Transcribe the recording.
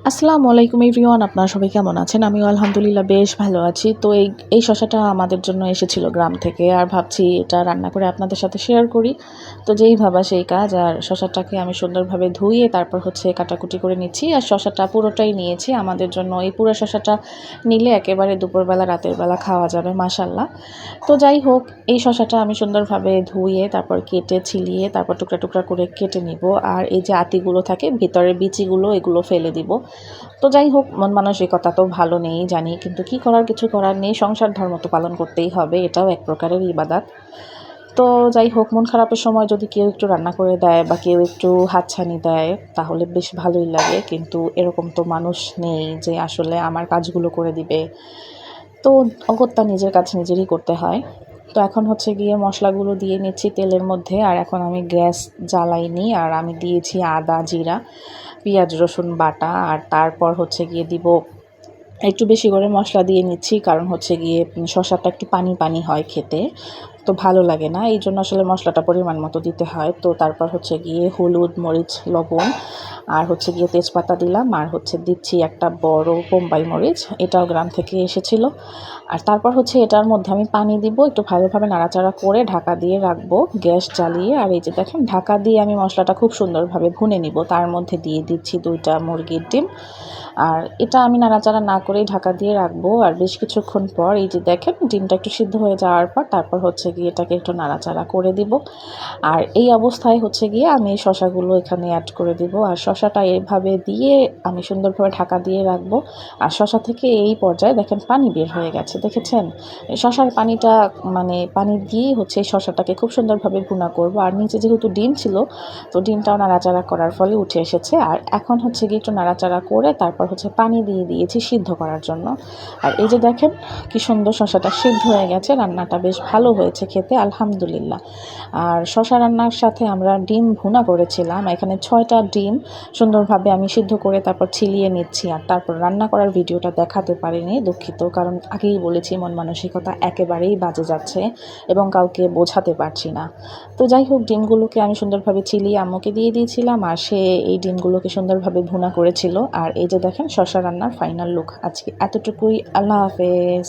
আসসালামু আলাইকুম এভরিওয়ান, আপনারা সবাই কেমন আছেন? আমিও আলহামদুলিল্লাহ বেশ ভালো আছি। তো এই শসাটা আমাদের জন্য এসেছিল গ্রাম থেকে, আর ভাবছি এটা রান্না করে আপনাদের সাথে শেয়ার করি। তো যেই ভাবা সেই কাজ। আর শসাটাকে আমি সুন্দরভাবে ধুয়ে তারপর কাটাকুটি করে নিচ্ছি। আর শসাটা পুরোটাই নিয়েছি আমাদের জন্য। এই পুরো শসাটা নিলে একেবারে দুপুরবেলা রাতের বেলা খাওয়া যাবে মাশাল্লাহ। তো যাই হোক, এই শসাটা আমি সুন্দরভাবে ধুয়ে তারপর কেটে ছিলিয়ে তারপর টুকরা টুকরা করে কেটে নিব। আর এই যে আতিগুলো থাকে ভিতরের বিচিগুলো, এগুলো ফেলে দিব। তো যাই হোক, মন মানসিকতা তো ভালো নেই জানি, কিন্তু কি করার, কিছু করার নেই। সংসার ধর্ম তো পালন করতেই হবে, এটাও এক প্রকারের ইবাদত। তো যাই হোক, মন খারাপের সময় যদি কেউ একটু রান্না করে দেয় বা কেউ একটু হাতছানি দেয় তাহলে বেশ ভালোই লাগে, কিন্তু এরকম তো মানুষ নেই যে আসলে আমার কাজগুলো করে দিবে। তো অগত্যা নিজের কাজ নিজেরই করতে হয়। তো এখন গিয়ে মশলাগুলো দিয়ে নিচ্ছি তেলের মধ্যে। আর এখন আমি গ্যাস জ্বালাইনি, আর আমি দিয়েছি আদা জিরা পেঁয়াজ রসুন বাটা। আর তারপর গিয়ে দিব একটু বেশি করে মশলা দিয়ে নিচ্ছি, কারণ গিয়ে শসাটা একটু পানি পানি হয় খেতে, তো ভালো লাগে না, এই জন্য আসলে মশলাটা পরিমাণ মতো দিতে হয়। তো তারপর গিয়ে হলুদ মরিচ লবণ আর গিয়ে তেজপাতা দিলাম। আর দিচ্ছি একটা বড় বোম্বাই মরিচ, এটাও গ্রাম থেকে এসেছিল। আর তারপর এটার মধ্যে আমি পানি দিব, একটু ভালোভাবে নাড়াচাড়া করে ঢাকা দিয়ে রাখবো গ্যাস জ্বালিয়ে। আর এই যে দেখেন, ঢাকা দিয়ে আমি মশলাটা খুব সুন্দরভাবে ভুনে নিব। তার মধ্যে দিয়ে দিচ্ছি 2টা মুরগির ডিম। আর এটা আমি নাড়াচাড়া না করেই ঢাকা দিয়ে রাখবো। আর বেশ কিছুক্ষণ পর এই যে দেখেন, ডিমটা একটু সিদ্ধ হয়ে যাওয়ার পর তারপর গিয়ে এটাকে একটু নাড়াচাড়া করে দিব। আর এই অবস্থায় গিয়ে আমি এই শসাগুলো এখানে অ্যাড করে দিব। আর শসাটা এভাবে দিয়ে আমি সুন্দরভাবে ঢাকা দিয়ে রাখবো। আর শসা থেকে এই পর্যায়ে দেখেন পানি বের হয়ে গেছে, দেখেছেন? শসার পানিটা পানি দিয়েই এই শসাটাকে খুব সুন্দরভাবে ভুনা করব। আর নিচে যেহেতু ডিম ছিল, তো ডিমটাও নাড়াচাড়া করার ফলে উঠে এসেছে। আর এখন গিয়ে একটু নাড়াচাড়া করে তারপর পানি দিয়ে দিয়েছি সিদ্ধ করার জন্য। আর এই যে দেখেন, কি সুন্দর শসাটা সিদ্ধ হয়ে গেছে, রান্নাটা বেশ ভালো হয়েছে খেতে আলহামদুলিল্লাহ। আর শসা রান্নার সাথে আমরা ডিম ভুনা করেছিলাম, এখানে 6টা ডিম সুন্দরভাবে আমি সিদ্ধ করে তারপর ছিলিয়ে নিচ্ছি। আর তারপর রান্না করার ভিডিওটা দেখাতে পারিনি, দুঃখিত, কারণ আগেই বলেছি মন মানসিকতা একেবারেই বাজে যাচ্ছে এবং কাউকে বোঝাতে পারছি না। তো যাই হোক, ডিমগুলোকে আমি সুন্দরভাবে চিলিয়ে আম্মুকে দিয়ে দিয়েছিলাম, আর সে এই ডিমগুলোকে সুন্দরভাবে ভুনা করেছিল। আর এই যে দেখেন, শসা রান্নার ফাইনাল লুক আজকে এতটুকুই। আল্লাহ হাফেজ।